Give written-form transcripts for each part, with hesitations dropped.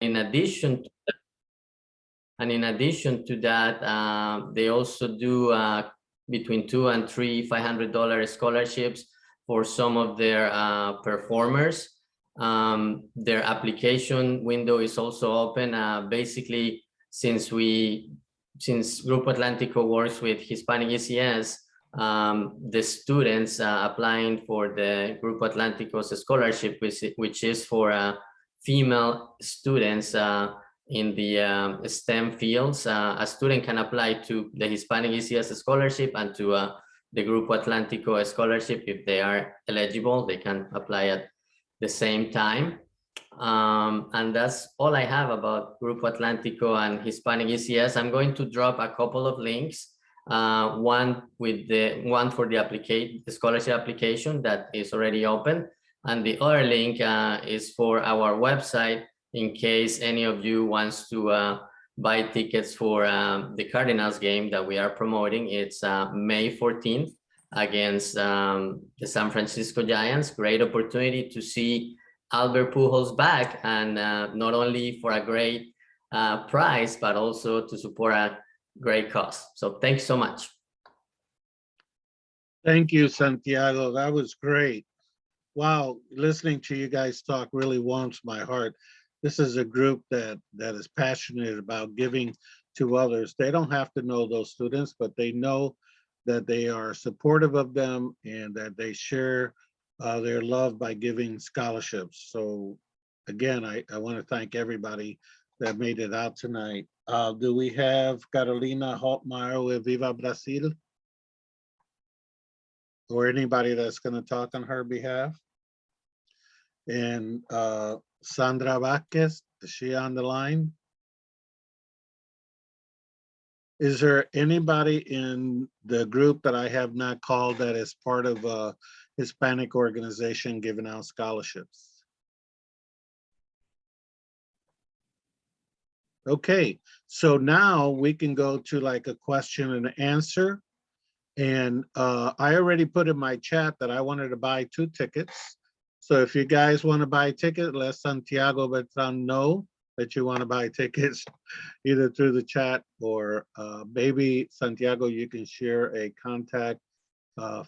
in addition to that, they also do between $200 and $500 scholarships for some of their performers. Their application window is also open. Basically, since Grupo Atlántico works with Hispanic ECS, the students applying for the Grupo Atlántico's scholarship, which is for female students in the STEM fields. A student can apply to the Hispanic ECS scholarship and to the Grupo Atlántico scholarship. If they are eligible, they can apply at the same time. And that's all I have about Grupo Atlántico and Hispanic ECS. I'm going to drop a couple of links. One for the scholarship application that is already open, and the other link is for our website in case any of you wants to buy tickets for the Cardinals game that we are promoting. It's May 14th against the San Francisco Giants. Great opportunity to see Albert Pujols back, and not only for a great prize, but also to support a great cause. So thanks so much. Thank you, Santiago. That was great. Wow, listening to you guys talk really warms my heart. This is a group that is passionate about giving to others. They don't have to know those students, but they know that they are supportive of them and that they share their love by giving scholarships. So again, I want to thank everybody that made it out tonight. Do we have Carolina Holtmeyer with Viva Brasil? Or anybody that's going to talk on her behalf? And Sandra Vázquez, is she on the line? Is there anybody in the group that I have not called that is part of a Hispanic organization giving out scholarships? Okay, so now we can go to like a question and answer. And I already put in my chat that I wanted to buy 2 tickets. So if you guys want to buy a ticket, let Santiago Bertran know that you want to buy tickets either through the chat or maybe Santiago, you can share a contact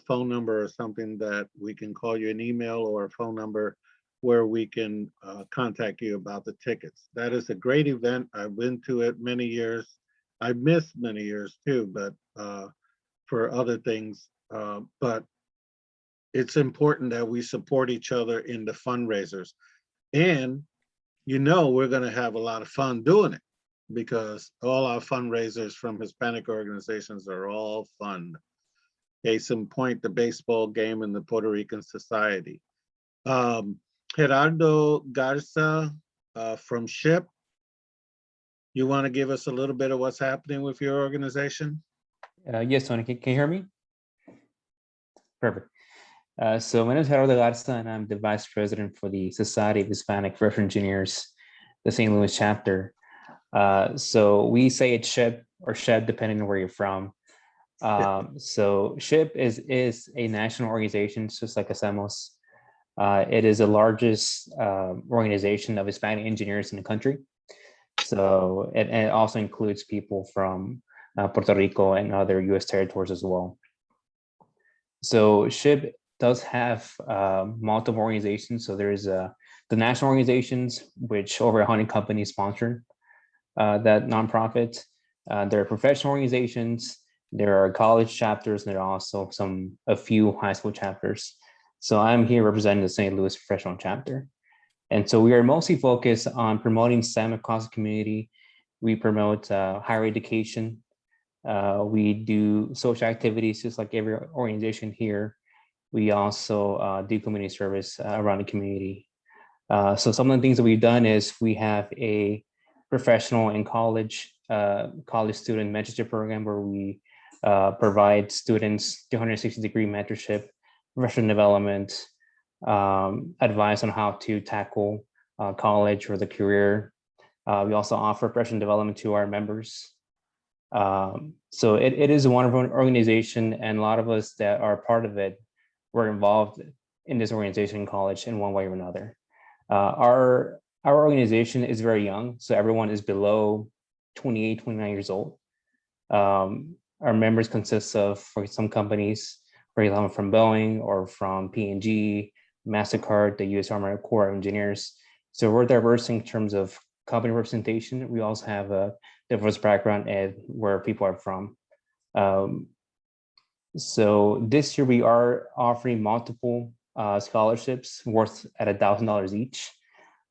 phone number or something that we can call you, an email or a phone number where we can contact you about the tickets. That is a great event. I've been to it many years. I missed many years too, but for other things, but it's important that we support each other in the fundraisers. And you know, we're gonna have a lot of fun doing it because all our fundraisers from Hispanic organizations are all fun. Case in point, the baseball game in the Puerto Rican Society. Gerardo Garza from SHIP, you wanna give us a little bit of what's happening with your organization? Yes, Tony, can you hear me? Perfect. So my name is Gerardo Garza, and I'm the Vice President for the Society of Hispanic Reference Engineers, the St. Louis chapter. So we say it's SHIP or SHEP, depending on where you're from. So SHIP is a national organization, just like Hacemos. It is the largest organization of Hispanic engineers in the country. So it also includes people from Puerto Rico and other U.S. territories as well. So SHIP does have multiple organizations. So there's the national organizations, which over 100 companies sponsor that nonprofit. There are professional organizations, there are college chapters, and there are also a few high school chapters. So I'm here representing the St. Louis professional chapter. And so we are mostly focused on promoting STEM across the community. We promote higher education. We do social activities just like every organization here. We also do community service around the community. So some of the things that we've done is we have a professional and college student mentorship program where we provide students 360-degree mentorship, professional development, advice on how to tackle college or the career. We also offer professional development to our members. So it is a wonderful organization, and a lot of us that are part of it were involved in this organization in college in one way or another. Our our organization is very young, so everyone is below 28, 29 years old. Our members consist of, for some companies, for example, from Boeing or from P&G, MasterCard, the U.S. Army Corps of Engineers. So we're diverse in terms of company representation. We also have a diverse background at where people are from. So this year we are offering multiple scholarships worth at $1,000 each.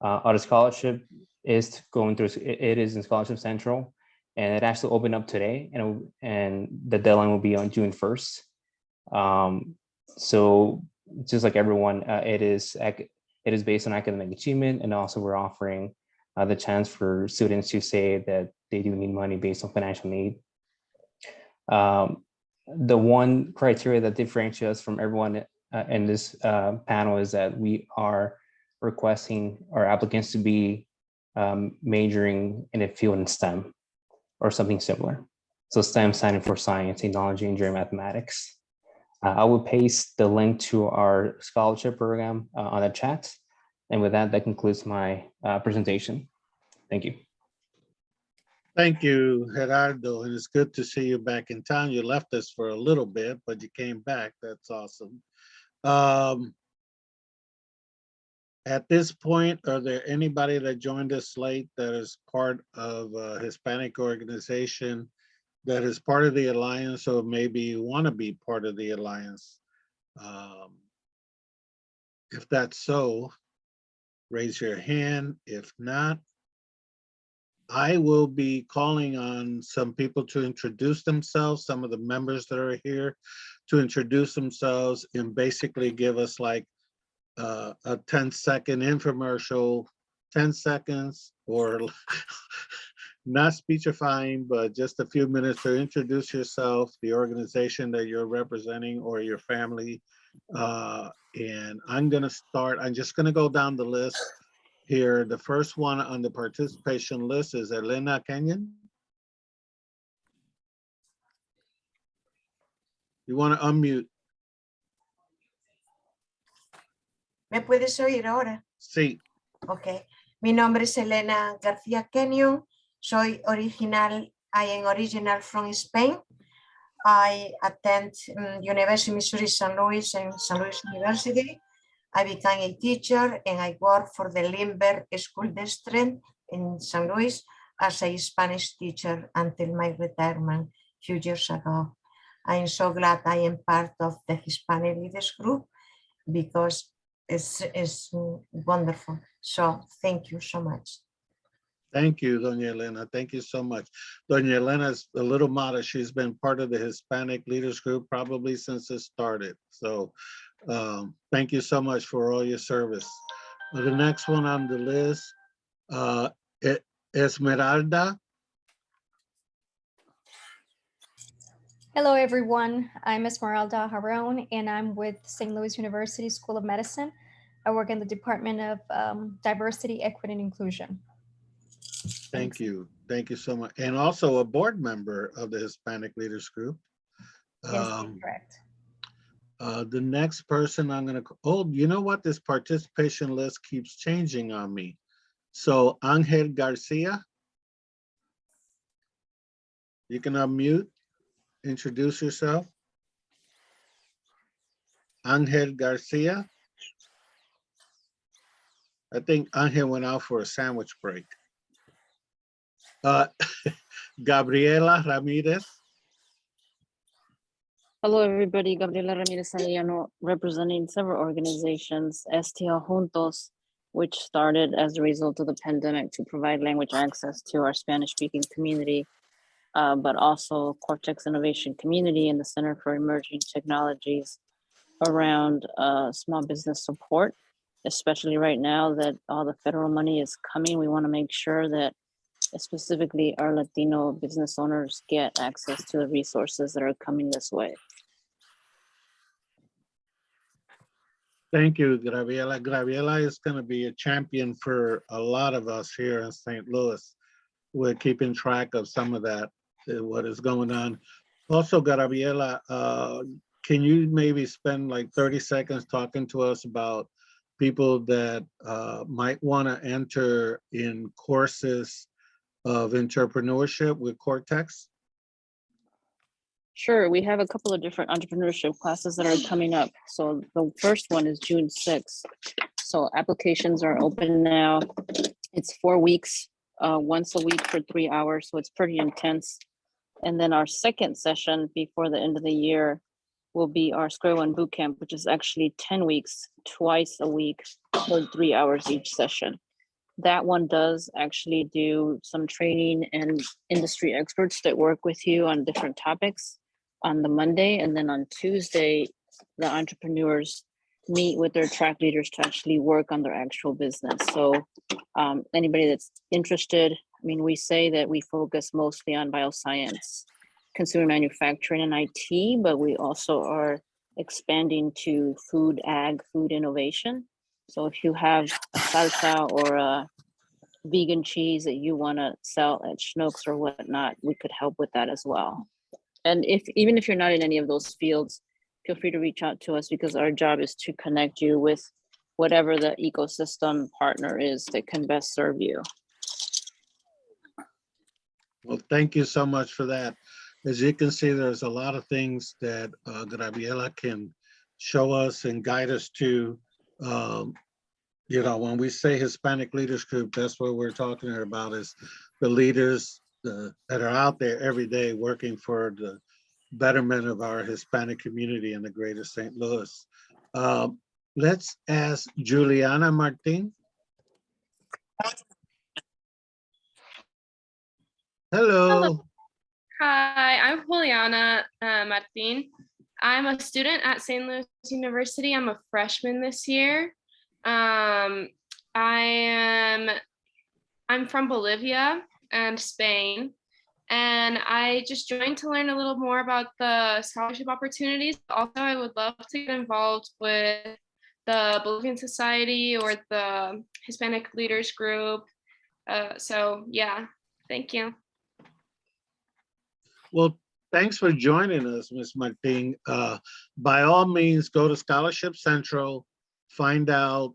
Our scholarship is going through, it is in Scholarship Central, and it actually opened up today, and the deadline will be on June 1st. So just like everyone, it is based on academic achievement, and also we're offering the chance for students to say that they do need money based on financial need. The one criteria that differentiates us from everyone in this panel is that we are requesting our applicants to be majoring in a field in STEM or something similar. So STEM standing for science, technology, engineering, mathematics. I will paste the link to our scholarship program on the chat. And with that, that concludes my presentation. Thank you. Thank you, Gerardo, and it's good to see you back in town. You left us for a little bit, but you came back. That's awesome. At this point, are there anybody that joined us late that is part of a Hispanic organization that is part of the Alliance, or maybe want to be part of the Alliance? If that's so, raise your hand. If not, I will be calling on some people to introduce themselves, some of the members that are here to introduce themselves and basically give us like a 10-second infomercial, 10 seconds, or not speechifying, but just a few minutes to introduce yourself, the organization that you're representing, or your family. And I'm gonna start, I'm just gonna go down the list here. The first one on the participation list is Elena Kenyon. You want to unmute? ¿Me puedes oír ahora? Sí. Ok. Mi nombre es Elena García Kenyon. Soy original from Spain. I attend University of Missouri St. Louis and St. Louis University. I became a teacher and I work for the Lindbergh School District in St. Louis as a Spanish teacher until my retirement a few years ago. I am so glad I am part of the Hispanic Leaders Group because it's wonderful. So thank you so much. Thank you, Doña Elena. Thank you so much. Doña Elena's a little modest. She's been part of the Hispanic Leaders Group probably since it started. So thank you so much for all your service. The next one on the list, Esmeralda. Hello, everyone. I'm Esmeralda Jaron, and I'm with St. Louis University School of Medicine. I work in the Department of Diversity, Equity, and Inclusion. Thank you. Thank you so much. And also a board member of the Hispanic Leaders Group. Yes, correct. The next person I'm going to, oh, you know what? This participation list keeps changing on me. So Angel Garcia, you can unmute, introduce yourself. Angel Garcia. I think Angel went out for a sandwich break. Gabriela Ramirez. Hello, everybody. Gabriela Ramirez Arellano, representing several organizations, STL Juntos, which started as a result of the pandemic to provide language access to our Spanish-speaking community, but also Cortex Innovation Community and the Center for Emerging Technologies around small business support, especially right now that all the federal money is coming. We want to make sure that specifically our Latino business owners get access to the resources that are coming this way. Thank you, Gabriela. Gabriela is going to be a champion for a lot of us here in St. Louis. We're keeping track of some of that, what is going on. Also, Gabriela, can you maybe spend like 30 seconds talking to us about people that might want to enter in courses of entrepreneurship with Cortex? Sure, we have a couple of different entrepreneurship classes that are coming up. So the first one is June 6th. So applications are open now. It's 4 weeks, once a week for 3 hours. So it's pretty intense. And then our second session before the end of the year will be our Square One Bootcamp, which is actually 10 weeks, twice a week for 3 hours each session. That one does actually do some training and industry experts that work with you on different topics on the Monday. And then on Tuesday, the entrepreneurs meet with their track leaders to actually work on their actual business. So anybody that's interested, I mean, we say that we focus mostly on bioscience, consumer manufacturing, and IT, but we also are expanding to food, ag, food innovation. So if you have a salsa or a vegan cheese that you want to sell at Schnucks or whatnot, we could help with that as well. And even if you're not in any of those fields, feel free to reach out to us, because our job is to connect you with whatever the ecosystem partner is that can best serve you. Well, thank you so much for that. As you can see, there's a lot of things that Gabriela can show us and guide us to. You know, when we say Hispanic Leaders Group, that's what we're talking about, is the leaders that are out there every day working for the betterment of our Hispanic community in the greater St. Louis. Let's ask Juliana Martin. Hello. Hi, I'm Juliana Martin. I'm a student at St. Louis University. I'm a freshman this year. I'm from Bolivia and Spain, and I just joined to learn a little more about the scholarship opportunities. Also, I would love to get involved with the Bolivian Society or the Hispanic Leaders Group. So yeah, thank you. Well, thanks for joining us, Ms. Martin. By all means, go to Scholarship Central, find out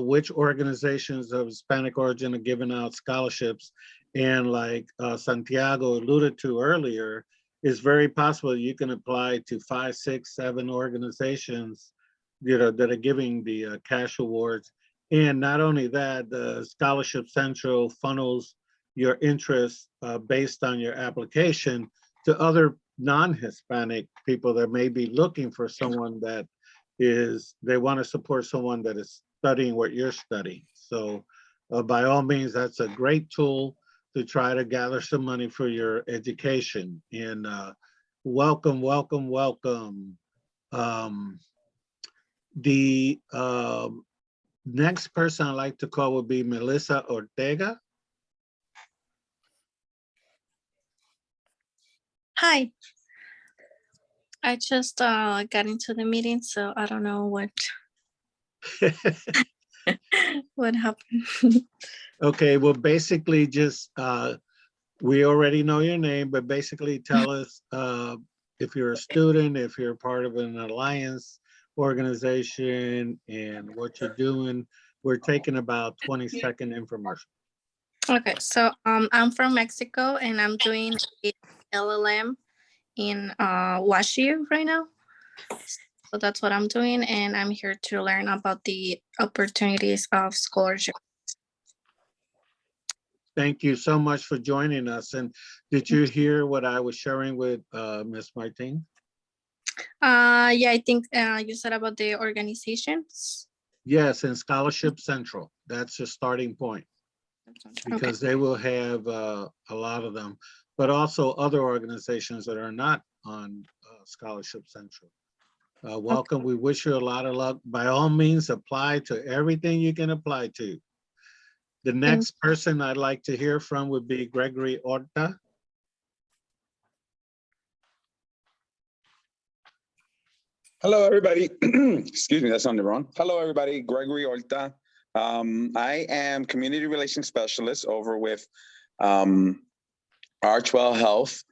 which organizations of Hispanic origin are giving out scholarships. And like Santiago alluded to earlier, it's very possible you can apply to 5, 6, 7 organizations, you know, that are giving the cash awards. And not only that, the Scholarship Central funnels your interests based on your application to other non-Hispanic people that may be looking for someone that they want to support someone that is studying what you're studying. So by all means, that's a great tool to try to gather some money for your education. And welcome, welcome, welcome. The next person I'd like to call would be Melissa Ortega. Hi. I just got into the meeting, so I don't know what what happened. Okay, well, basically just, we already know your name, but basically tell us if you're a student, if you're part of an alliance organization, and what you're doing. We're taking about 20-second infomercial. Okay, so I'm from Mexico and I'm doing a LLM in WashU right now. So that's what I'm doing, and I'm here to learn about the opportunities of scholarship. Thank you so much for joining us. And did you hear what I was sharing with Ms. Martin? Yeah, I think you said about the organizations. Yes, and Scholarship Central. That's the starting point, because they will have a lot of them, but also other organizations that are not on Scholarship Central. Welcome. We wish you a lot of luck. By all means, apply to everything you can apply to. The next person I'd like to hear from would be Gregory Orta. Hello, everybody. Excuse me, that sounded wrong. Hello, everybody. Gregory Orta. I am Community Relations Specialist over with Archwell Health,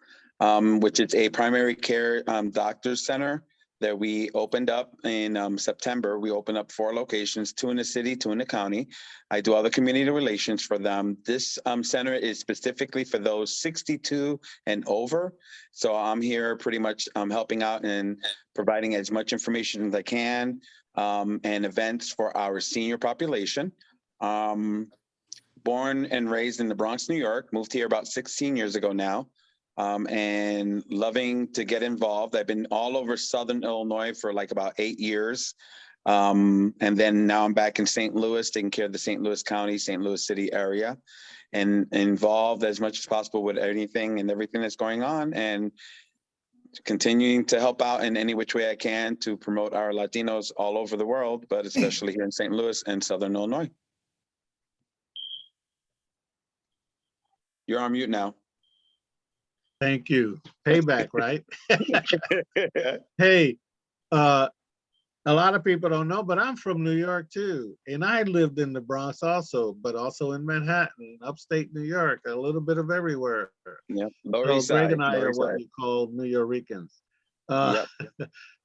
which is a primary care doctor's center that we opened up in September. We opened up 4 locations, 2 in the city, 2 in the county. I do all the community relations for them. This center is specifically for those 62 and over. So I'm here pretty much helping out and providing as much information as I can and events for our senior population. Born and raised in the Bronx, New York, moved here about 16 years ago now. And loving to get involved. I've been all over Southern Illinois for like about 8 years. And then now I'm back in St. Louis, taking care of the St. Louis County, St. Louis City area, and involved as much as possible with anything and everything that's going on, and continuing to help out in any which way I can to promote our Latinos all over the world, but especially here in St. Louis and Southern Illinois. You're on mute now. Thank you. Payback, right? Hey, a lot of people don't know, but I'm from New York too. And I lived in the Bronx also, but also in Manhattan, upstate New York, a little bit of everywhere. Yep. Lower So East Greg Side, and I Lower are East what Side. we call New Yorkers. Yep.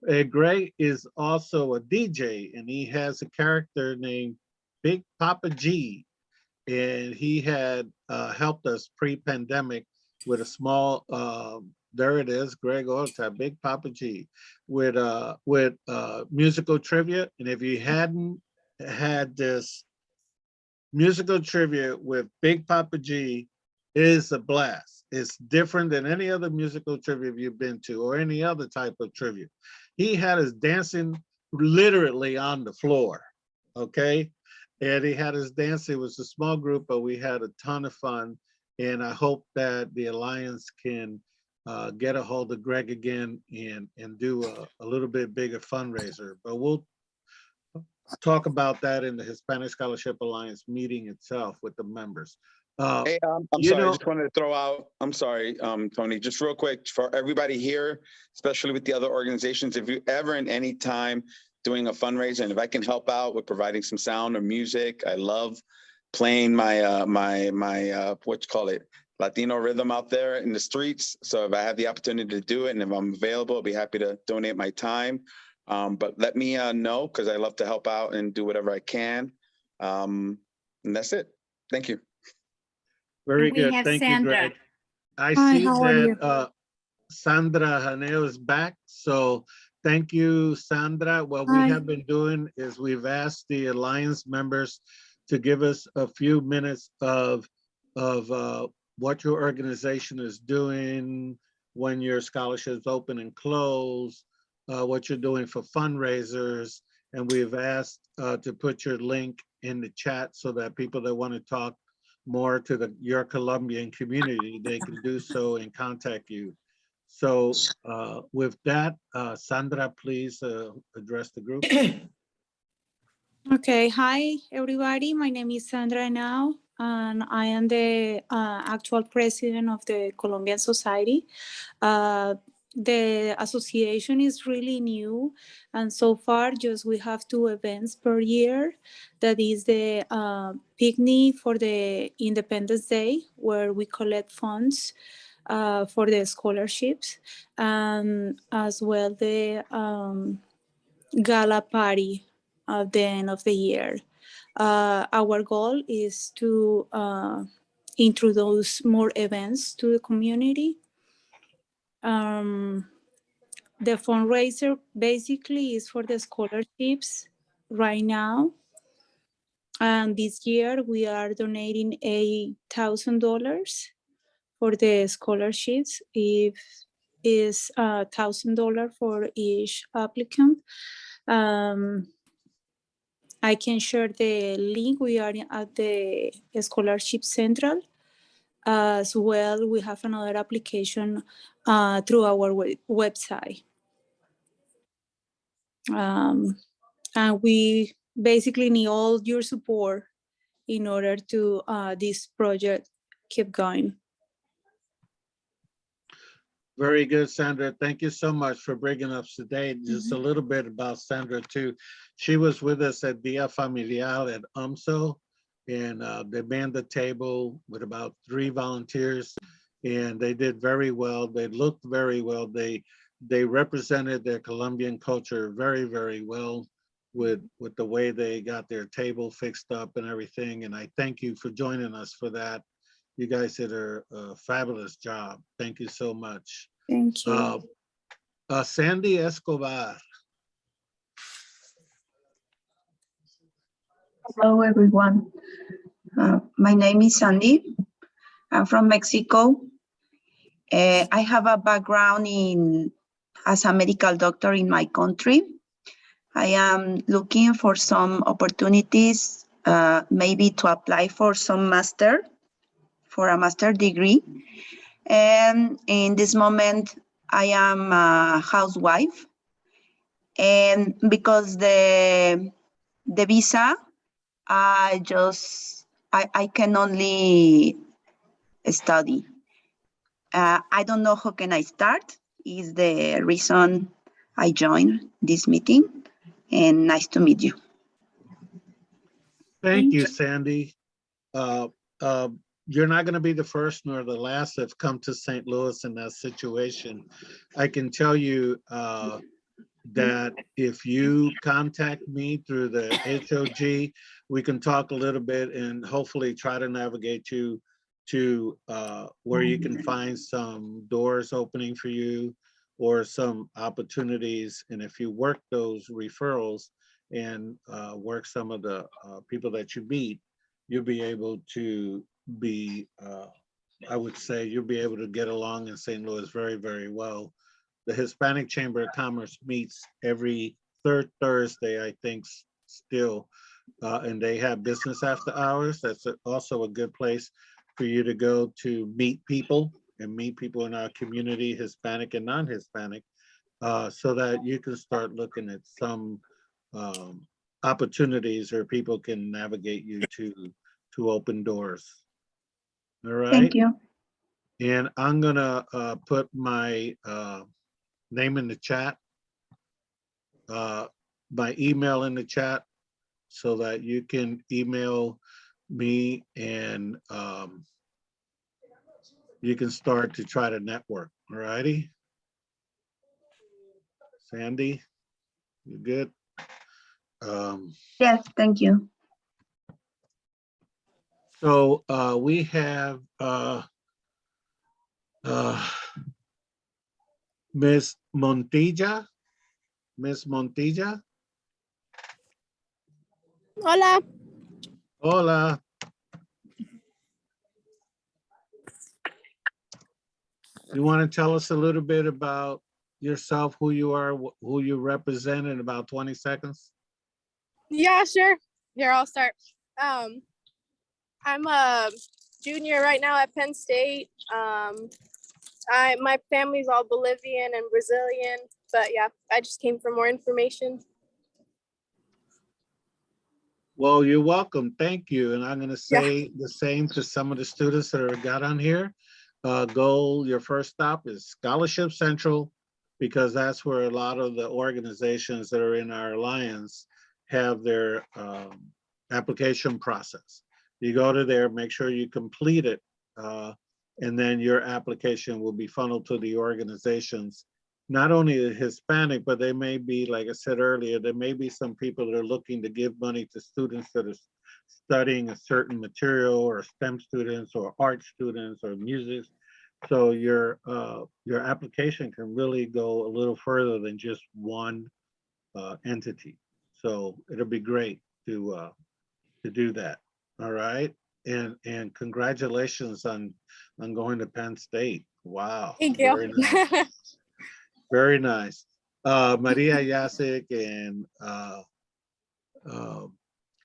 And Greg is also a DJ, and he has a character named Big Papa G. And he had helped us pre-pandemic with a small, there it is, Greg Orta, Big Papa G, with musical trivia. And if you hadn't had this musical trivia with Big Papa G, it is a blast. It's different than any other musical trivia you've been to or any other type of trivia. He had us dancing literally on the floor, okay? And he had us dancing. It was a small group, but we had a ton of fun. And I hope that the Alliance can get a hold of Greg again and do a little bit bigger fundraiser. But we'll talk about that in the Hispanic Scholarship Alliance meeting itself with the members. Hey, I'm sorry, I just wanted to throw out, I'm sorry, Tony, just real quick for everybody here, especially with the other organizations, if you ever in any time doing a fundraiser, and if I can help out with providing some sound or music, I love playing my what you call it, Latino rhythm out there in the streets. So if I have the opportunity to do it and if I'm available, I'll be happy to donate my time. But let me know, because I love to help out and do whatever I can. And that's it. Thank you. Very We good. have Thank Sandra. you, Greg. I Hi, see how are you? that Sandra Haneo is back. So thank you, Sandra. What we Hi. have been doing is we've asked the Alliance members to give us a few minutes of what your organization is doing, when your scholarships open and close, what you're doing for fundraisers. And we've asked to put your link in the chat so that people that want to talk more to your Colombian community, they can do so and contact you. So with that, Sandra, please address the group. Okay, hi everybody. My name is Sandra now, and I am the actual president of the Colombian Society. The association is really new, and so far just we have 2 events per year. That is the picnic for the Independence Day, where we collect funds for the scholarships, and as well the gala party at the end of the year. Our goal is to introduce more events to the community. The fundraiser basically is for the scholarships right now. And this year we are donating $8,000 for the scholarships. If is $1,000 for each applicant. I can share the link. We are at the Scholarship Central. As well, we have another application through our website. And we basically need all your support in order to this project keep going. Very good, Sandra. Thank you so much for bringing us today. Just a little bit about Sandra too. She was with us at Dia Familiar at UMSO, and they manned the table with about 3 volunteers, and they did very well. They looked very well. They they represented their Colombian culture very, very well with the way they got their table fixed up and everything. And I thank you for joining us for that. You guys did a fabulous job. Thank you so much. Thank you. Sandy Escobar. Hello, everyone. My name is Sandy. I'm from Mexico. I have a background as a medical doctor in my country. I am looking for some opportunities, maybe to apply for a master degree. And in this moment, I am a housewife. And because the visa, I can only study. I don't know how can I start, is the reason I joined this meeting, and nice to meet you. Thank you, Sandy. You're not going to be the first nor the last that's come to St. Louis in that situation. I can tell you that if you contact me through the HLG, we can talk a little bit and hopefully try to navigate you to where you can find some doors opening for you or some opportunities. And if you work those referrals and work some of the people that you meet, you'll be able to be, I would say you'll be able to get along in St. Louis very, very well. The Hispanic Chamber of Commerce meets every third Thursday, I think, still, and they have business after hours. That's also a good place for you to go to meet people in our community, Hispanic and non-Hispanic, so that you can start looking at some opportunities or people can navigate you to open doors. All right. Thank you. And I'm gonna put my name in the chat, my email in the chat, so that you can email me and you can start to try to network. All righty. Sandy, you good? Yes, thank you. So we have Miss Montilla. Miss Montilla. Hola. Hola. You want to tell us a little bit about yourself, who you are, who you represent in about 20 seconds? Yeah, sure. Here, I'll start. I'm a junior right now at Penn State. My family's all Bolivian and Brazilian, but yeah, I just came for more information. Well, you're welcome. Thank you. And I'm going to say the same to some of the students that have got on here. Your first stop is Scholarship Central, because that's where a lot of the organizations that are in our alliance have their application process. You go to there, make sure you complete it, and then your application will be funneled to the organizations. Not only Hispanic, but they may be, like I said earlier, there may be some people that are looking to give money to students that are studying a certain material, or STEM students or art students or music. So your application can really go a little further than just one entity. So it'll be great to do that. All right. And congratulations on going to Penn State. Wow. Thank you. Very nice. Very nice. Maria Jacek and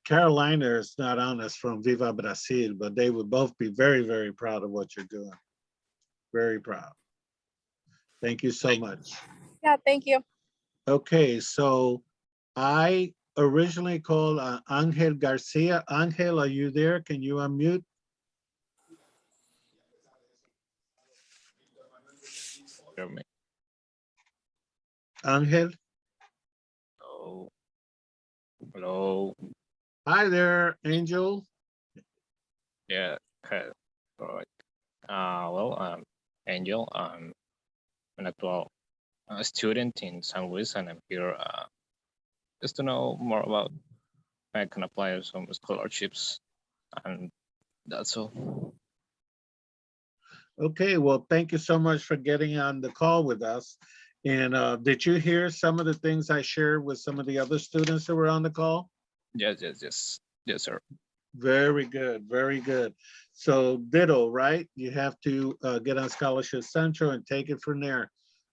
Carolina is not on us from Viva Brasil, but they would both be very, very proud of what you're doing. Very proud. Thank you so much. Yeah, thank you. Okay, so I originally called Angel Garcia. Angel, are you there? Can you unmute? Angel? Hello. Hello. Hi there, Angel. Yeah. Okay. All right. Well, Angel, I'm an actual a student in San Luis, and I'm here just to know more about I can apply some scholarships, and that's all. Okay, well, thank you so much for getting on the call with us. And did you hear some of the things I shared with some of the other students that were on the call? Yes, sir. Very good, very good. So ditto, right? You have to get on Scholarship Central and take it from there.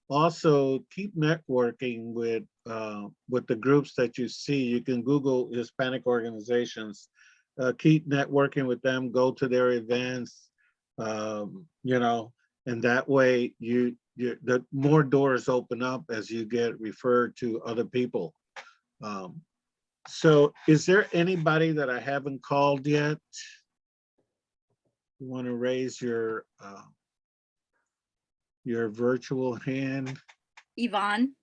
Also, keep networking with the groups that you see. You can Google Hispanic organizations. Keep networking with them. Go to their events. You know, and that way the more doors open up as you get referred to other people. So is there anybody that I haven't called yet? You want to raise your virtual hand? Yvonne.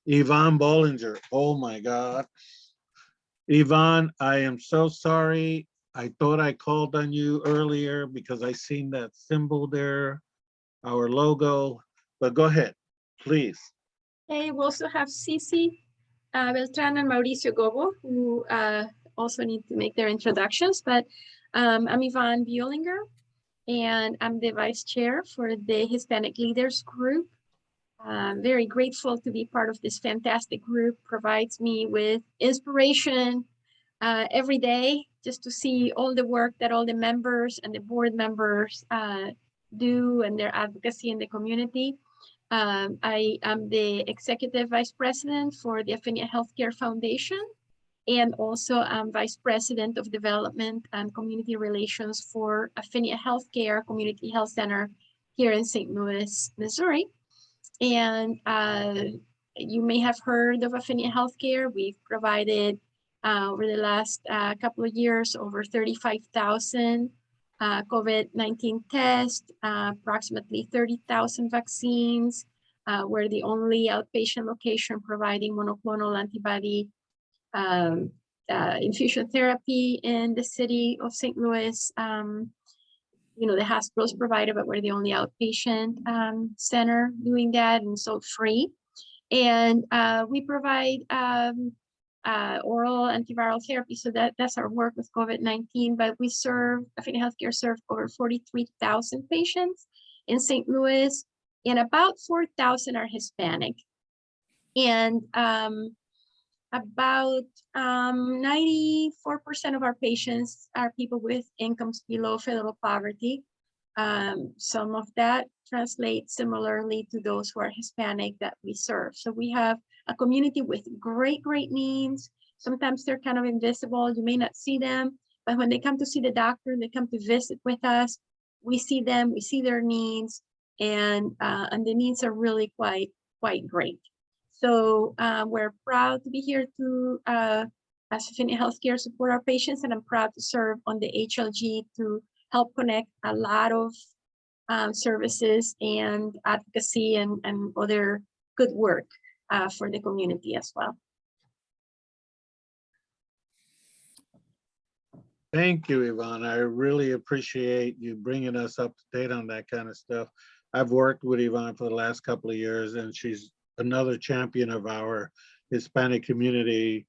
Yvonne Bollinger. Oh my God. Yvonne, I am so sorry. I thought I called on you earlier because I seen that symbol there, our logo, but go ahead, please. Okay, we also have Cici Beltran and Mauricio Gobo, who also need to make their introductions, but I'm Yvonne Biolinger, and I'm the vice chair for the Hispanic Leaders Group. I'm very grateful to be part of this fantastic group. Provides me with inspiration every day just to see all the work that all the members and the board members do and their advocacy in the community. I am the executive vice president for the Affinia Healthcare Foundation, and also I'm vice president of development and community relations for Affinia Healthcare Community Health Center here in St. Louis, Missouri. And you may have heard of Affinia Healthcare. We've provided over the last couple of years over 35,000 COVID-19 tests, approximately 30,000 vaccines. We're the only outpatient location providing monoclonal antibody infusion therapy in the city of St. Louis. You know, the hospitals provide it, but we're the only outpatient center doing that, and so free. And we provide oral antiviral therapy, so that's our work with COVID-19. But we Affinia Healthcare served over 43,000 patients in St. Louis, and about 4,000 are Hispanic. And about 94% of our patients are people with incomes below federal poverty. Some of that translates similarly to those who are Hispanic that we serve. So we have a community with great needs. Sometimes they're kind of invisible. You may not see them, but when they come to see the doctor, they come to visit with us, we see them, we see their needs, and the needs are really quite great. So we're proud to be here to, as Affinia Healthcare, support our patients, and I'm proud to serve on the HLG to help connect a lot of services and advocacy and other good work for the community as well. Thank you, Yvonne. I really appreciate you bringing us up to date on that kind of stuff. I've worked with Yvonne for the last couple of years, and she's another champion of our Hispanic community.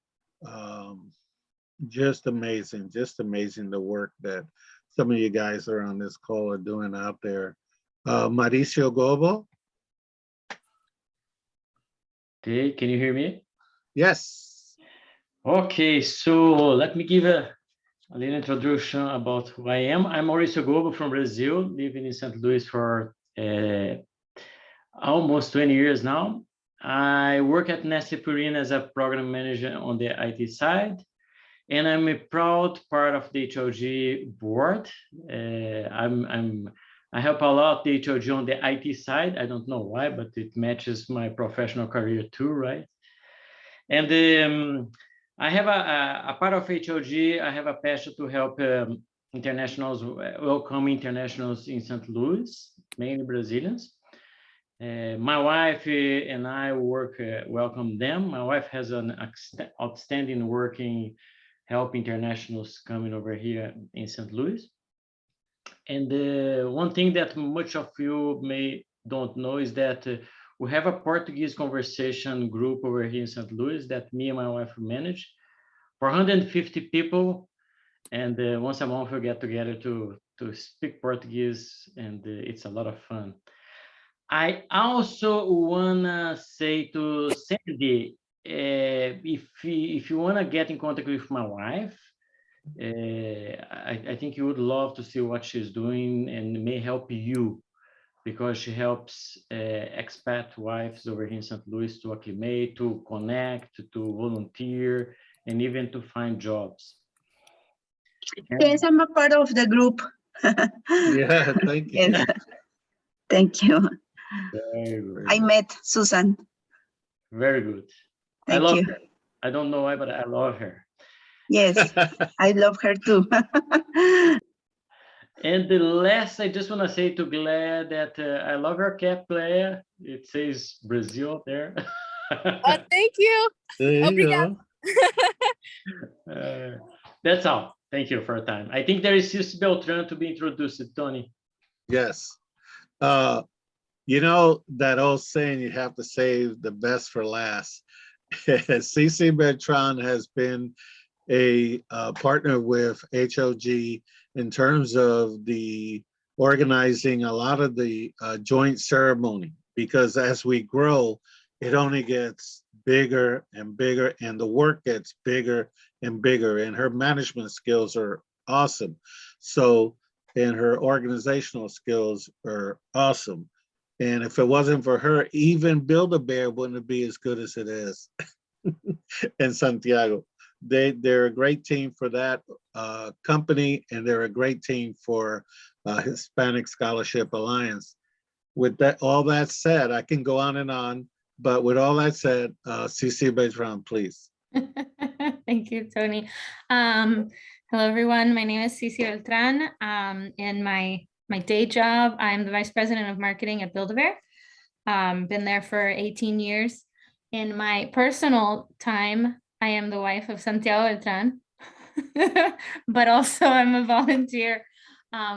Just amazing the work that some of you guys are on this call are doing out there. Mauricio Gobo. Okay, can you hear me? Yes. Okay, so let me give a little introduction about who I am. I'm Mauricio Gobo from Brazil, living in St. Louis for almost 20 years now. I work at Nestle Purina as a program manager on the IT side, and I'm a proud part of the HLG board. I help a lot the HLG on the IT side. I don't know why, but it matches my professional career too, right? And I have a part of HLG. I have a passion to help internationals, welcome internationals in St. Louis, mainly Brazilians. My wife and I work welcome them. My wife has an outstanding working help internationals coming over here in St. Louis. And one thing that much of you don't know is that We have a Portuguese conversation group over here in St. Louis that me and my wife manage for 150 people. And once a month we get together to speak Portuguese, and it's a lot of fun. I also wanna say to Sandy, if you wanna get in contact with my wife, I think you would love to see what she's doing and may help you, because she helps expat wives over here in St. Louis to acclimate, to connect, to volunteer, and even to find jobs. Yes, I'm a part of the group. Yeah, thank you. Yes. Thank you. Very good. I met Susan. Very good. Thank I love you. her. I don't know why, but I love her. Yes, I love her too. And the last, I just want to say to Glea that I love her cap, Glea. It says Brazil there. Thank you. There you go. That's all. Thank you for your time. I think there is Cis Beltran to be introduced, Tony. Yes. You know that old saying, you have to save the best for last. CC Beltran has been a partner with HLG in terms of the organizing a lot of the joint ceremony, because as we grow, it only gets bigger and bigger, and the work gets bigger and bigger, and her management skills are awesome. So, and her organizational skills are awesome. And if it wasn't for her, even Build-A-Bear wouldn't be as good as it is in Santiago. They're a great team for that company, and they're a great team for Hispanic Scholarship Alliance. With that, all that said, I can go on and on, but with all that said, CC Beltran, please. Thank you, Tony. Hello, everyone. My name is Cici Beltran. In my day job, I'm the Vice President of Marketing at Build-A-Bear. Been there for 18 years. In my personal time, I am the wife of Santiago Beltran, but also I'm a volunteer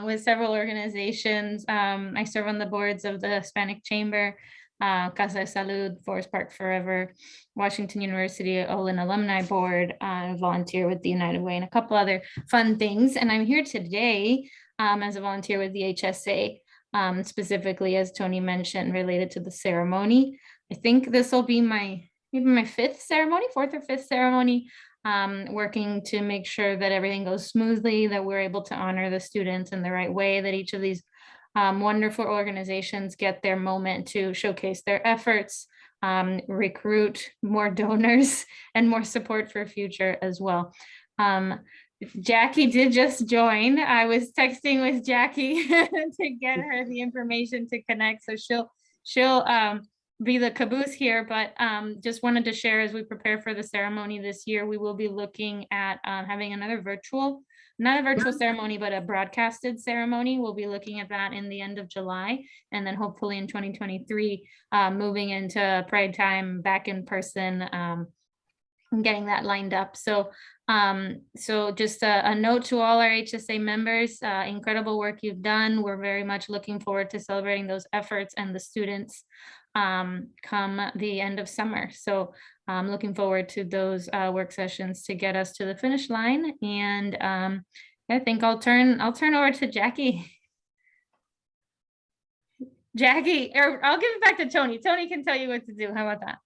with several organizations. I serve on the boards of the Hispanic Chamber, Casa de Salud, Forest Park Forever, Washington University Olin Alumni Board, volunteer with the United Way, and a couple other fun things. And I'm here today as a volunteer with the HSA, specifically, as Tony mentioned, related to the ceremony. I think this will be maybe my fourth or fifth ceremony, working to make sure that everything goes smoothly, that we're able to honor the students in the right way, that each of these wonderful organizations get their moment to showcase their efforts, recruit more donors and more support for future as well. Jackie did just join. I was texting with Jackie to get her the information to connect, so she'll be the caboose here, but just wanted to share, as we prepare for the ceremony this year, we will be looking at having another virtual, not a virtual ceremony, but a broadcasted ceremony. We'll be looking at that in the end of July, and then hopefully in 2023, moving into Pride time back in person, and getting that lined up. So just a note to all our HSA members, incredible work you've done. We're very much looking forward to celebrating those efforts and the students come the end of summer. So I'm looking forward to those work sessions to get us to the finish line. And I think I'll turn over to Jackie. Jackie, or I'll give it back to Tony. Tony can tell you what to do. How about that?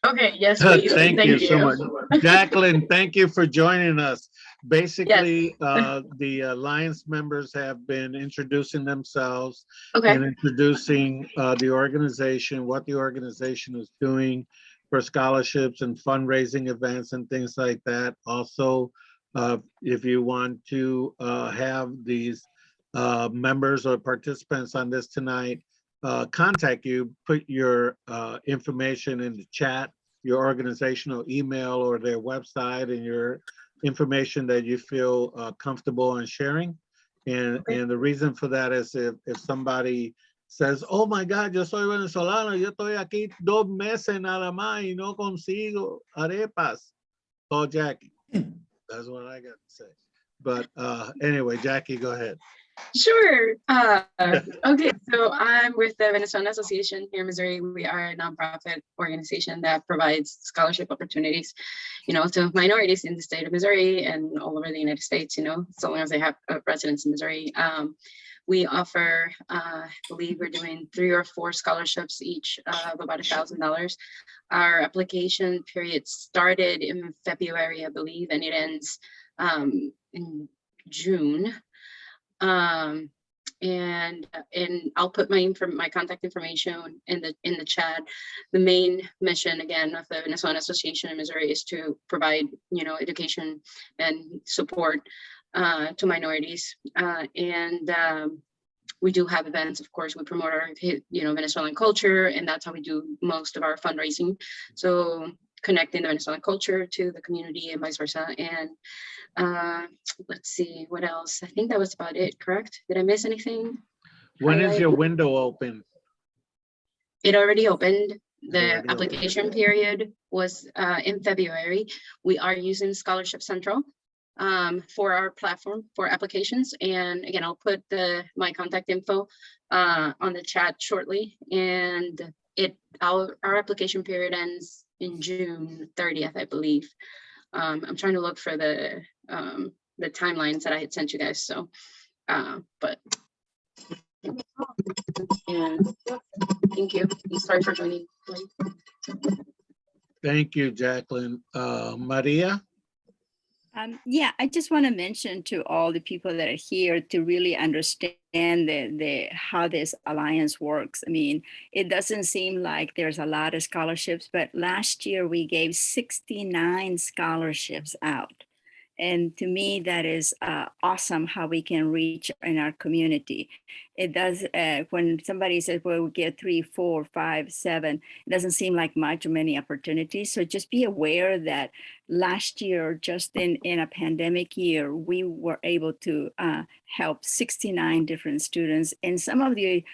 Okay, yes, please. Thank you so much. Jacqueline, thank you for joining us. Basically, Yes. The Alliance members have been introducing themselves Okay. and introducing the organization, what the organization is doing for scholarships and fundraising events and things like that. Also, if you want to have these members or participants on this tonight contact you, put your information in the chat, your organizational email or their website, and your information that you feel comfortable in sharing. And the reason for that is if somebody says, oh my God, yo soy venezolano, yo estoy aquí 2 meses nada más y no consigo arepas. Call Jackie. That's what I got to say. But anyway, Jackie, go ahead. Sure. Okay, so I'm with the Venezuelan Association here in Missouri. We are a nonprofit organization that provides scholarship opportunities, to minorities in the state of Missouri and all over the United States, so long as they have residence in Missouri. We offer, I believe we're doing 3 or 4 scholarships, each of about $1,000. Our application period started in February, I believe, and it ends in June. And I'll put my contact information in the chat. The main mission, again, of the Venezuelan Association in Missouri is to provide, education and support to minorities. We do have events, of course. We promote our, Venezuelan culture, and that's how we do most of our fundraising. So connecting the Venezuelan culture to the community and vice versa. And let's see, what else? I think that was about it, correct? Did I miss anything? When is your window open? It already opened. The application period was in February. We are using Scholarship Central for our platform for applications. And again, I'll put my contact info on the chat shortly. And our application period ends in June 30th, I believe. I'm trying to look for the timelines that I had sent you guys. So, but yeah, thank you. Sorry for joining. Thank you, Jacqueline. Maria? Yeah, I just want to mention to all the people that are here to really understand how this alliance works. I mean, it doesn't seem like there's a lot of scholarships, but last year we gave 69 scholarships out. And to me, that is awesome how we can reach in our community. It does, when somebody says, well, we get 3, 4, 5, 7, it doesn't seem like much or many opportunities. So just be aware that last year, just in a pandemic year, we were able to help 69 different students. And some of the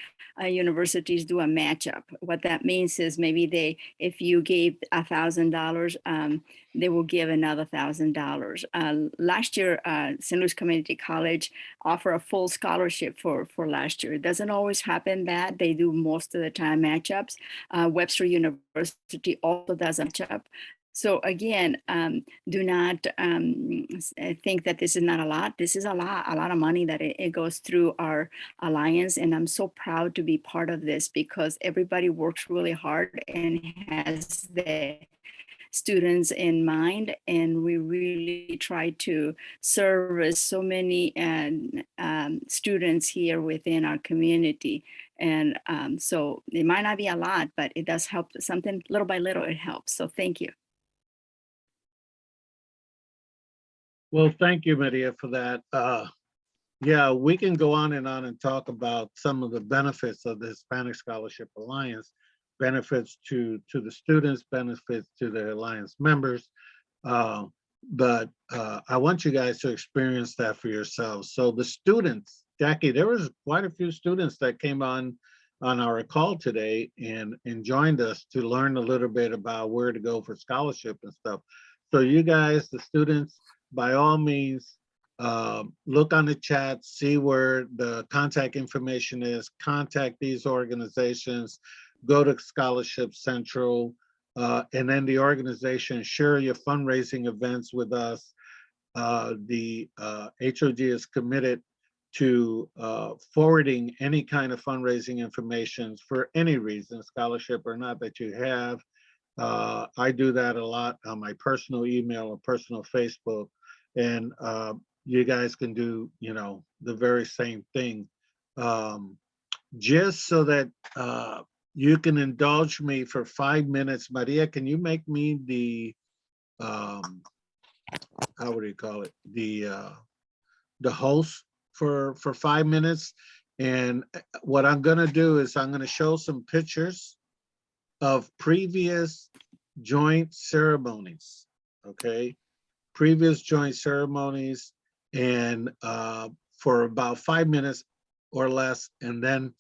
universities do a matchup. What that means is maybe if you gave $1,000, they will give another $1,000. Last year, St. Louis Community College offered a full scholarship for last year. It doesn't always happen that they do most of the time matchups. Webster University also does a matchup. So again, do not think that this is not a lot. This is a lot of money that it goes through our alliance. And I'm so proud to be part of this because everybody works really hard and has the students in mind. And we really try to service so many students here within our community. And so it might not be a lot, but it does help something little by little, it helps. So thank you. Well, thank you, Maria, for that. Yeah, we can go on and talk about some of the benefits of the Hispanic Scholarship Alliance, benefits to the students, benefits to the Alliance members. But I want you guys to experience that for yourselves. So the students, Jackie, there was quite a few students that came on our call today and joined us to learn a little bit about where to go for scholarship and stuff. So you guys, the students, by all means, look on the chat, see where the contact information is, contact these organizations, go to Scholarship Central, and then the organization, share your fundraising events with us. The HLG is committed to forwarding any kind of fundraising information for any reason, scholarship or not, that you have. I do that a lot on my personal email or personal Facebook. And you guys can do, the very same thing. Just so that you can indulge me for 5 minutes, Maria, can you make me the, how would you call it? The host for 5 minutes. And what I'm gonna do is I'm gonna show some pictures of previous joint ceremonies, okay? Previous joint ceremonies, and for about 5 minutes or less, and then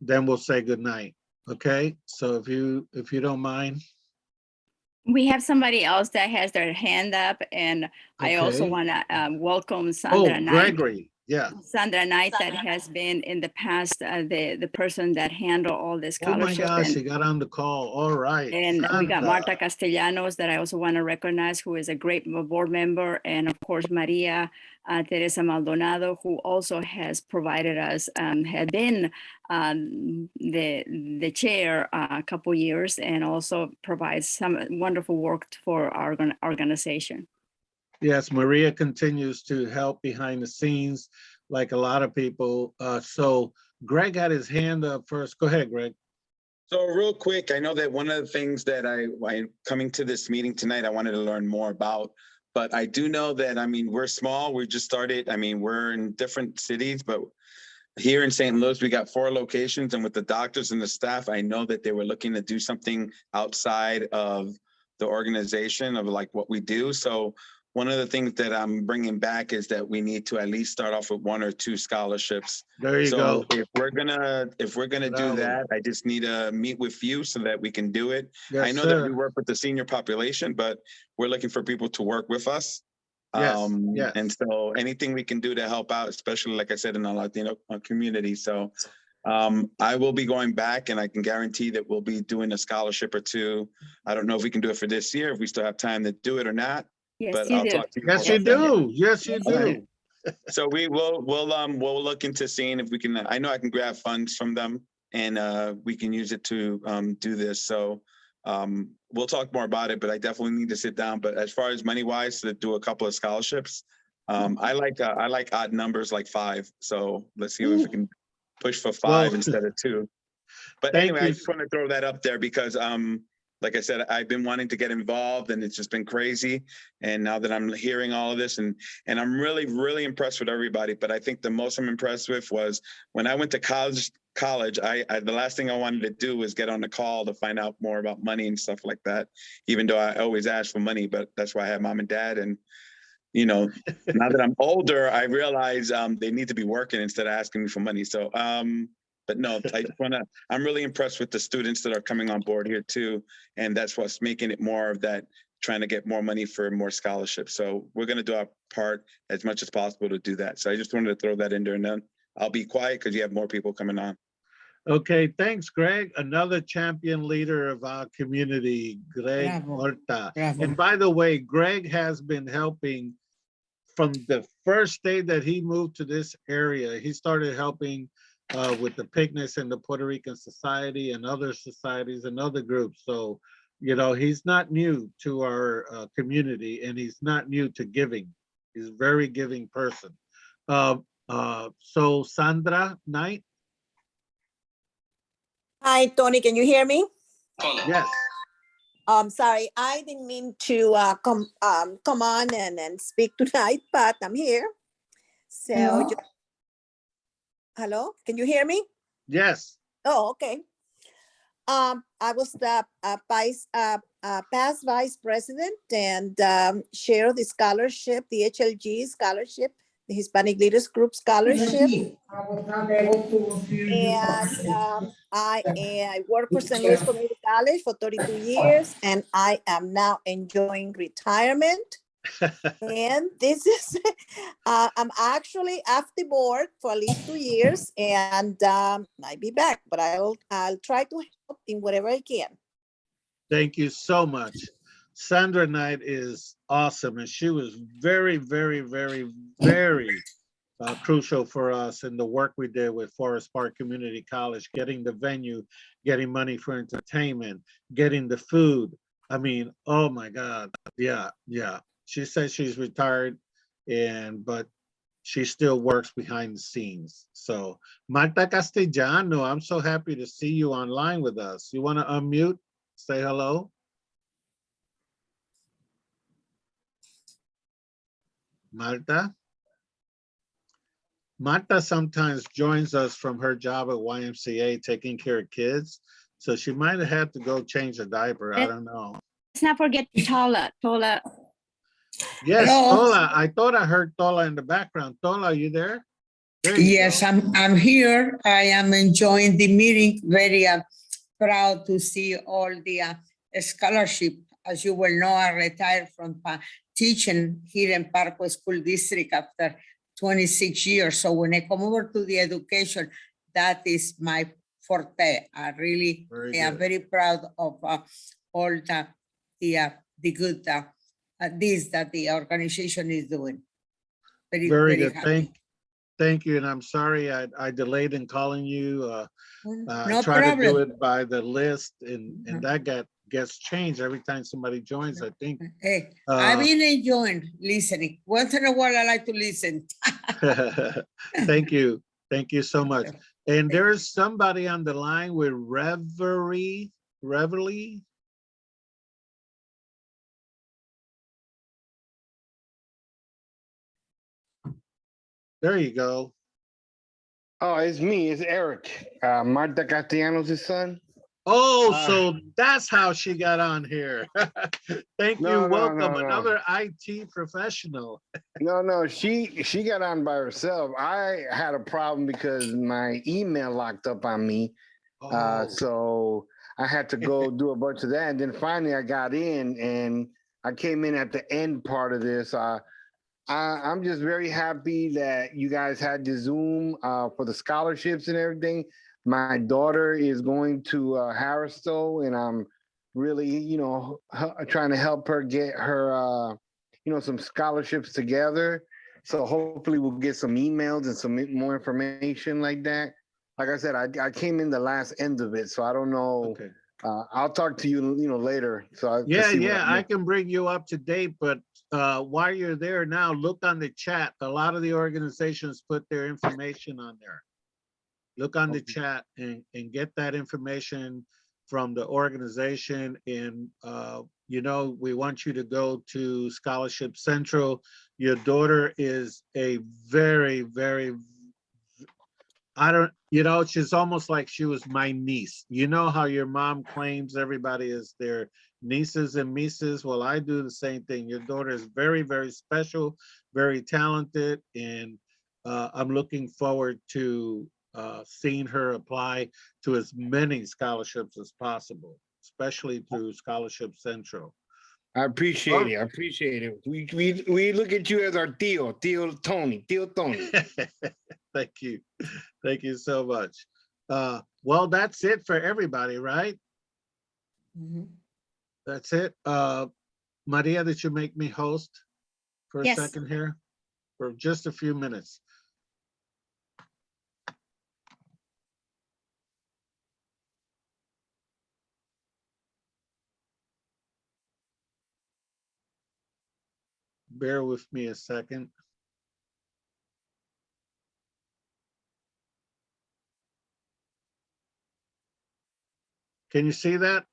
we'll say goodnight. Okay, so if you don't mind. We have somebody else that has their hand up, and I also want to welcome Sandra Gregory. Yeah. Sandra Knight, that has been in the past the person that handled all the Oh my scholarship. gosh, and- she got on the call. All right. And we got Sandra. Marta Castellanos that I also want to recognize, who is a great board member. And of course, Maria Teresa Maldonado, who also has provided us, had been the chair a couple years, and also provides some wonderful work for our organization. Yes, Maria continues to help behind the scenes like a lot of people. So Greg had his hand up first. Go ahead, Greg. So real quick, I know that one of the things that I coming to this meeting tonight, I wanted to learn more about, but I do know that, I mean, we're small, we just started. I mean, we're in different cities, but here in St. Louis, we got 4 locations, and with the doctors and the staff, I know that they were looking to do something outside of the organization of like what we do. So one of the things that I'm bringing back is that we need to at least start off with 1 or 2 scholarships. There you So go. if we're gonna do that, I just need to meet with you so that we can do it. Yes, I know that we work with the senior population, but we're looking for people to work with us. Yes, yes. And so anything we can do to help out, especially like I said, in the Latino community. So I will be going back, and I can guarantee that we'll be doing a scholarship or 2. I don't know if we can do it for this year, if we still have time to do it or not. Yes, But you I'll do. talk to you. Yes, more you about that. do. Yes, you do. So we'll look into seeing if we can. I know I can grab funds from them, and we can use it to do this. So we'll talk more about it, but I definitely need to sit down. But as far as money wise, to do a couple of scholarships, I like odd numbers like 5. So let's see if we can push for 5 Well, instead of 2. But thank anyway, I you. just want to throw that up there because like I said, I've been wanting to get involved, and it's just been crazy. And now that I'm hearing all of this, and I'm really, really impressed with everybody. But I think the most I'm impressed with was when I went to college, I the last thing I wanted to do was get on the call to find out more about money and stuff like that, even though I always ask for money, but that's why I have mom and dad. And, you know, now that I'm older, I realize they need to be working instead of asking me for money. So, but no, I'm really impressed with the students that are coming on board here too. And that's what's making it more of that, trying to get more money for more scholarships. So we're going to do our part as much as possible to do that. So I just wanted to throw that in there, and then I'll be quiet because you have more people coming on. Okay, thanks, Greg. Another champion leader of our community, Greg Bravo. Horta. Bravo. And by the way, Greg has been helping from the first day that he moved to this area. He started helping with the picnics and the Puerto Rican Society and other societies and other groups. So, you know, he's not new to our community, and he's not new to giving. He's a very giving person. So Sandra Knight. Hi, Tony, can you hear me? Yes. Sorry, I didn't mean to come on and speak tonight, but I'm here. So, Hello? Hello, can you hear me? Yes. Oh, okay. I was the past vice president and chair of the scholarship, the HLG scholarship, the Hispanic Leaders Group scholarship. And I worked for St. Louis Community College for 32 years, and I am now enjoying retirement. And this is, I'm actually off the board for at least 2 years, and I'll be back, but I'll try to help in whatever I can. Thank you so much. Sandra Knight is awesome, and she was very, very, very, very crucial for us in the work we did with Forest Park Community College, getting the venue, getting money for entertainment, getting the food. I mean, oh my God. Yeah, yeah. She says she's retired, but she still works behind the scenes. So Marta Castellano, I'm so happy to see you online with us. You want to unmute, say hello? Marta? Marta sometimes joins us from her job at YMCA taking care of kids. So she might have had to go change a diaper. I don't know. Let's not forget Tola. Yes, Hello? Tola. I thought I heard Tola in the background. Tola, are you there? Yes, I'm here. I am enjoying the meeting. Very proud to see all the scholarship. As you well know, I retired from teaching here in Parkwood School District after 26 years. So when I come over to the education, that is my forte. I really am very proud of all the good this that the organization is doing. Very good. Happy. Thank you. And I'm sorry I delayed in calling you. I No try to do problem. it by the list, and that gets changed every time somebody joins, I think. Hey, I've been enjoying listening. Once in a while, I like to listen. Thank you. Thank you so much. And there's somebody on the line with Reverie. There you go. Oh, it's me. It's Eric. Marta Castellanos' son. Oh, so that's how she got on here. Thank you. Welcome. No. Another IT professional. No. She got on by herself. I had a problem because my email locked up on me. So I had to go do a bunch of that. And then finally I got in, and I came in at the end part of this. I'm just very happy that you guys had the Zoom for the scholarships and everything. My daughter is going to Harris-Stowe, and I'm really, trying to help her get her, some scholarships together. So hopefully we'll get some emails and some more information like that. Like I said, I came in the last end of it, so I don't know. Okay. I'll talk to you, later. So I can bring you up to date, but while you're there now, look on the chat. A lot of the organizations put their information on there. Look on the chat and get that information from the organization. And, we want you to go to Scholarship Central. Your daughter is a very, very, she's almost like she was my niece. You know how your mom claims everybody is their nieces and nieces? Well, I do the same thing. Your daughter is very, very special, very talented, and I'm looking forward to seeing her apply to as many scholarships as possible, especially through Scholarship Central. I appreciate it. I appreciate it. We look at you as our Tio Tony. Thank you. Thank you so much. Well, that's it for everybody, right? That's it. Maria, did you make me host for a second here? For just a few minutes. Bear with me a second. Can you see that?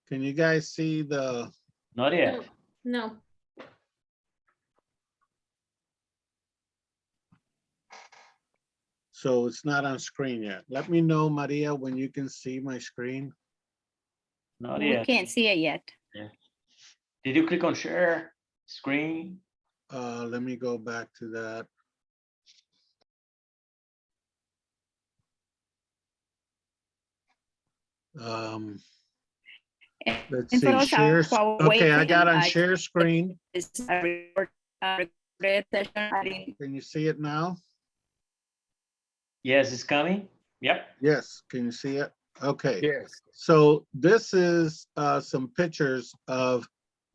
Can you guys see the? Not yet. No. So it's not on screen yet. Let me know, Maria, when you can see my screen. Not We yet. can't see it yet. Yeah. Did you click on share screen? Let me go back to that. Let's see, share. Okay, I got on share screen. Can you see it now? Yes, it's coming. Yep. Yes, can you see it? Okay. Yes. So this is some pictures of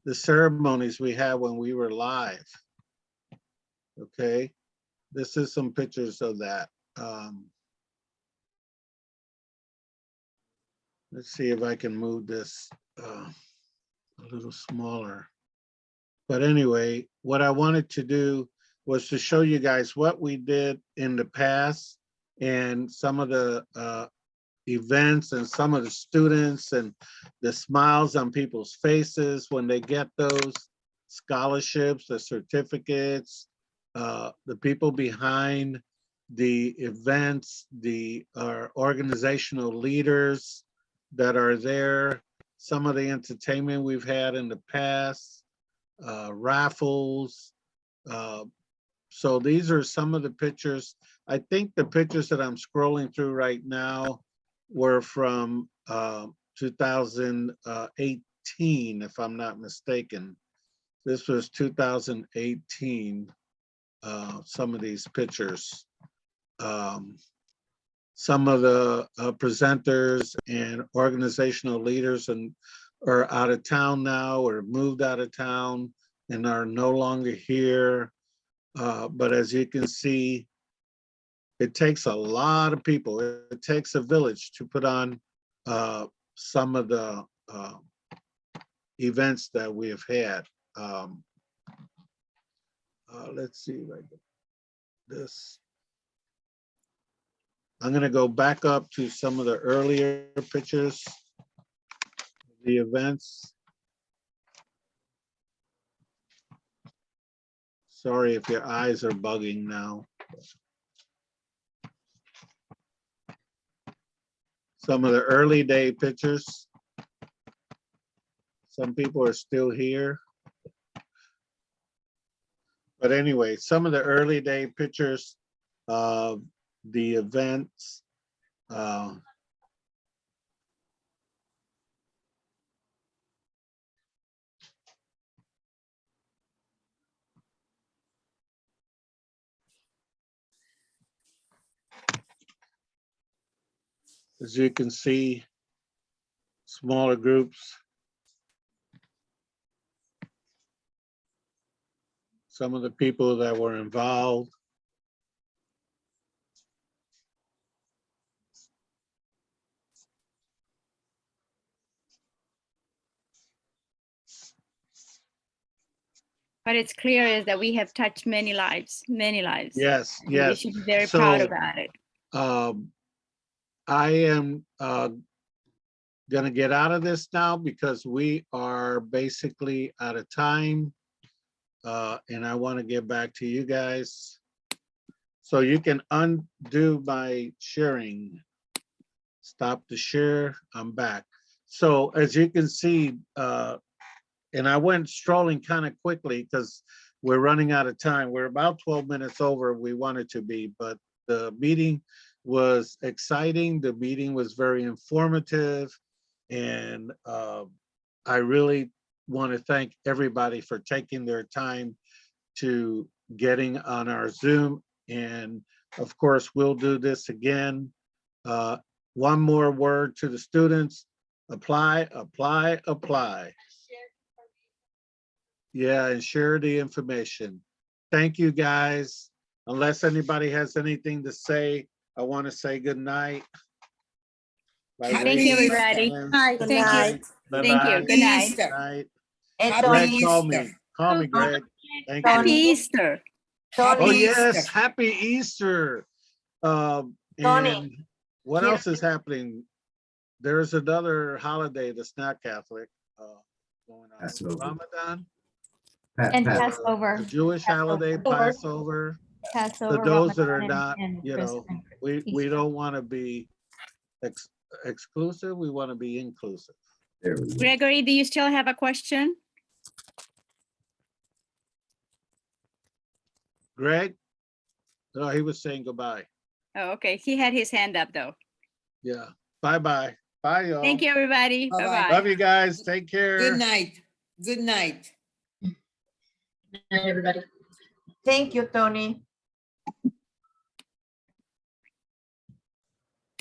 the ceremonies we had when we were live. Okay, this is some pictures of that. Let's see if I can move this a little smaller. But anyway, what I wanted to do was to show you guys what we did in the past and some of the events and some of the students and the smiles on people's faces when they get those scholarships, the certificates, the people behind the events, the organizational leaders that are there, some of the entertainment we've had in the past, raffles. So these are some of the pictures. I think the pictures that I'm scrolling through right now were from 2018, if I'm not mistaken. This was 2018, some of these pictures. Some of the presenters and organizational leaders are out of town now or moved out of town and are no longer here. But as you can see, it takes a lot of people. It takes a village to put on some of the events that we have had. Let's see, like this. I'm gonna go back up to some of the earlier pictures, the events. Sorry if your eyes are bugging now. Some of the early day pictures. Some people are still here. But anyway, some of the early day pictures of the events. As you can see, smaller groups. Some of the people that were involved. But it's clear is that we have touched many lives, many lives. Yes, And yes. we should be very proud about it. I am gonna get out of this now because we are basically out of time. And I want to get back to you guys. So you can undo my sharing. Stop the share, I'm back. So as you can see, and I went strolling kind of quickly because we're running out of time. We're about 12 minutes over we wanted to be, but the meeting was exciting. The meeting was very informative. And I really want to thank everybody for taking their time to getting on our Zoom. And of course, we'll do this again. One more word to the students: apply, apply, apply. Yeah, and share the information. Thank you, guys. Unless anybody has anything to say, I want to say good night. Thank you, everybody. Good Thank night. you. Bye-bye. Thank you. Good night. Good night. And Greg, Tony, call me. Call me, Greg. Thank Happy you. Easter. Tony, Oh, yes. Happy Easter. Tony, And what quiero- else is happening? There's another holiday that's not Catholic going on. Passover. Ramadan, And Passover. a Jewish holiday, Passover. Passover, For those that are Ramadan, not, and you know, Christmas. we Easter. don't want to be exclusive. We want to be inclusive. There we go. Gregory, do you still have a question? Greg? No, he was saying goodbye. Oh, okay. He had his hand up though. Yeah. Bye-bye. Bye, y'all. Thank you, everybody. Bye-bye. Bye-bye. Love you guys. Take care. Good night. Good night. Everybody. thank you, Tony.